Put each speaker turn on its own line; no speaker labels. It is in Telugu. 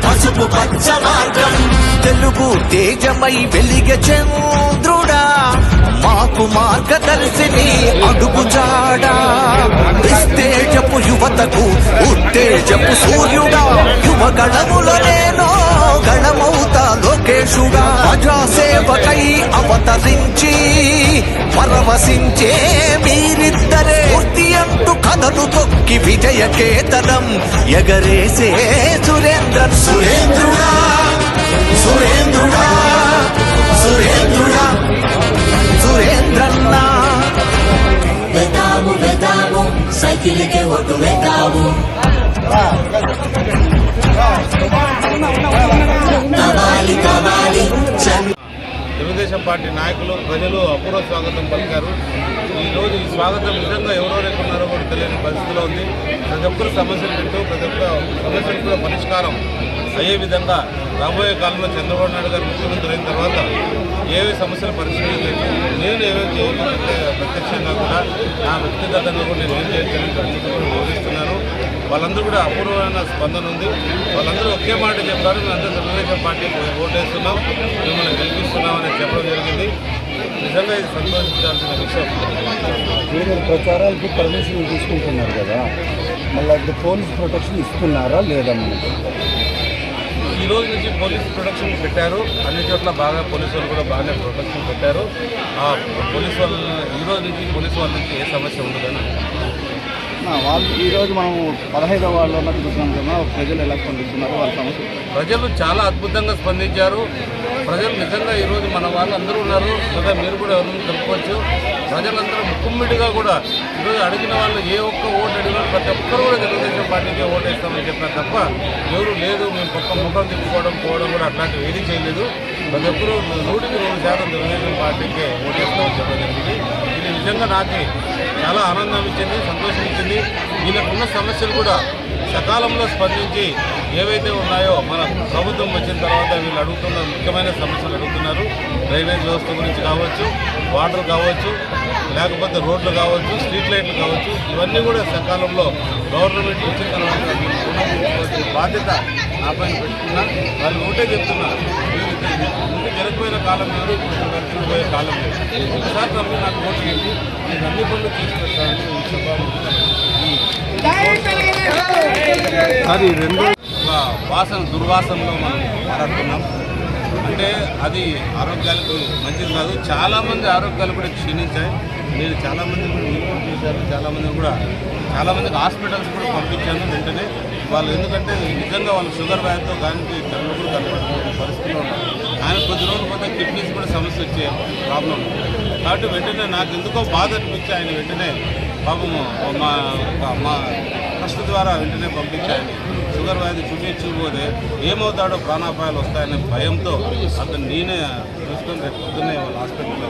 పసుపు పచ్చ మార్గం తెలుగు తేజమై వెలిగ చంద్రుడా మాకు మార్గదర్శిని అడుగుజాడా నిస్తేజపు యువతకు ఉత్తేజపు సూర్యుడా యువగణముల నేను గణమౌతా లోకేశుడా ప్రజాసేవకై అవతరించి పరవశించే మీరిద్దరే పూర్తి అంటూ కథను తొక్కి విజయ కేతనం ఎగరేసే సురేంద్ర సురేంద్రుడా సురేంద్రుడా సురేంద్రుడా సురేంద్రన్నా
వెతాము వెతాము సైకిల్కే ఓటు వెతాము కవాలి కవాలి
తెలుగుదేశం పార్టీ నాయకులు ప్రజలు అపూర్వ స్వాగతం పలికారు. ఈరోజు ఈ స్వాగతం నిజంగా ఎవరెవరు ఉన్నారో కూడా తెలియని పరిస్థితిలో ఉంది. ప్రతి ఒక్కరు సమస్యలు వింటూ ప్రతి ఒక్క సమస్యలు కూడా పరిష్కారం అయ్యే విధంగా రాబోయే కాలంలో చంద్రబాబు నాయుడు గారు ముఖ్యమంత్రి అయిన తర్వాత ఏవే సమస్యలు పరిష్కరించలేదు నేను ఏవైతే ప్రత్యక్షంగా కూడా నా వ్యక్తిగతంగా కూడా నేను ఏం చేయాలని ఖచ్చితంగా బోధిస్తున్నాను. వాళ్ళందరూ కూడా అపూర్వమైన స్పందన ఉంది. వాళ్ళందరూ ఒకే మాట చెప్పారు, మేమంతా తెలుగుదేశం పార్టీకి ఓటేస్తున్నాం, మిమ్మల్ని గెలిపిస్తున్నామని చెప్పడం జరిగింది. నిజంగా ఇది సంతోషించాల్సిన విషయం.
మీరు ప్రచారాలకి పర్మిషన్ తీసుకుంటున్నారు కదా, మళ్ళీ అది పోలీస్ ప్రొటెక్షన్ ఇస్తున్నారా లేదా? మనకి
ఈ రోజు నుంచి పోలీస్ ప్రొటెక్షన్ పెట్టారు, అన్ని చోట్ల బాగా పోలీసు వాళ్ళు కూడా బాగానే ప్రొటెక్షన్ పెట్టారు. ఆ పోలీసు వాళ్ళ ఈ రోజు నుంచి పోలీసు వాళ్ళ నుంచి ఏ సమస్య ఉండదని
వాళ్ళు ఈరోజు మనం 15వ వార్డులో ఉన్నట్టు చూస్తున్నాం కదా, ప్రజలు ఎలా స్పందిస్తున్నారు వాళ్ళ సమస్య?
ప్రజలు చాలా అద్భుతంగా స్పందించారు. ప్రజలు నిజంగా ఈరోజు మన వాళ్ళు అందరూ ఉన్నారు కదా, మీరు కూడా ఎవరైనా కలుపుకోవచ్చు. ప్రజలందరూ ముక్కుమ్మిడిగా కూడా ఈరోజు అడిగిన వాళ్ళు ఏ ఒక్క ఓటు అడిగినా ప్రతి ఒక్కరు కూడా తెలుగుదేశం పార్టీకే ఓటేస్తామని చెప్పినా తప్ప ఎవరు లేదు మేము పక్క ముఖం తిప్పుకోవడం పోవడం కూడా అట్లాంటివి ఏది చేయలేదు. ప్రతి ఒక్కరూ 100% తెలుగుదేశం పార్టీకే ఓటేస్తామని చెప్పడం జరిగింది. ఇది నిజంగా నాకు చాలా ఆనందం ఇచ్చింది, సంతోషం ఇచ్చింది. వీళ్ళకున్న సమస్యలు కూడా సకాలంలో స్పందించి ఏవైతే ఉన్నాయో మన ప్రభుత్వం వచ్చిన తర్వాత వీళ్ళు అడుగుతున్న ముఖ్యమైన సమస్యలు అడుగుతున్నారు. డ్రైనేజ్ వ్యవస్థ గురించి కావచ్చు, వాటర్ కావచ్చు, లేకపోతే రోడ్లు కావచ్చు, స్ట్రీట్ లైట్లు కావచ్చు, ఇవన్నీ కూడా సకాలంలో గవర్నమెంట్ వచ్చిన తర్వాత బాధ్యత నా పైన పెట్టుకున్నా. వాళ్ళు ఒకటే చెప్తున్నా, ముందు జరిగిపోయిన కాలం లేదు, ఇప్పుడు గడిచిపోయే కాలం లేదు. ఒకసారి నమ్మి నాకు ఓటు చేసి నేను అన్ని పనులు చేసి పెట్టాలని వాసన దుర్వాసనలో మనం మాట్లాడుతున్నాం. అంటే అది ఆరోగ్యాలకు మంచిది కాదు. చాలామంది ఆరోగ్యాలు కూడా క్షీణించాయి. నేను చాలామంది కూడా రిపోర్ట్ చేశాను, చాలామందికి హాస్పిటల్స్ కూడా పంపించాను వెంటనే. వాళ్ళు ఎందుకంటే నిజంగా వాళ్ళు షుగర్ వ్యాధితో దానికి కళ్ళు కూడా కనపడుతున్న పరిస్థితిలో ఉన్నారు. ఆయన కొద్ది రోజులు పోతే కిడ్నీస్ కూడా సమస్య వచ్చే ప్రాబ్లం ఉంది. కాబట్టి వెంటనే నాకు ఎందుకో బాధ అనిపించి ఆయన వెంటనే పాపము మా ట్రస్ట్ ద్వారా వెంటనే పంపించాయని. షుగర్ వ్యాధి చూపించకపోతే ఏమవుతాడో ప్రాణాపాయాలు వస్తాయనే భయంతో అతను నేనే చూసుకొని రేపు పొద్దున్నే వాళ్ళ హాస్పిటల్లో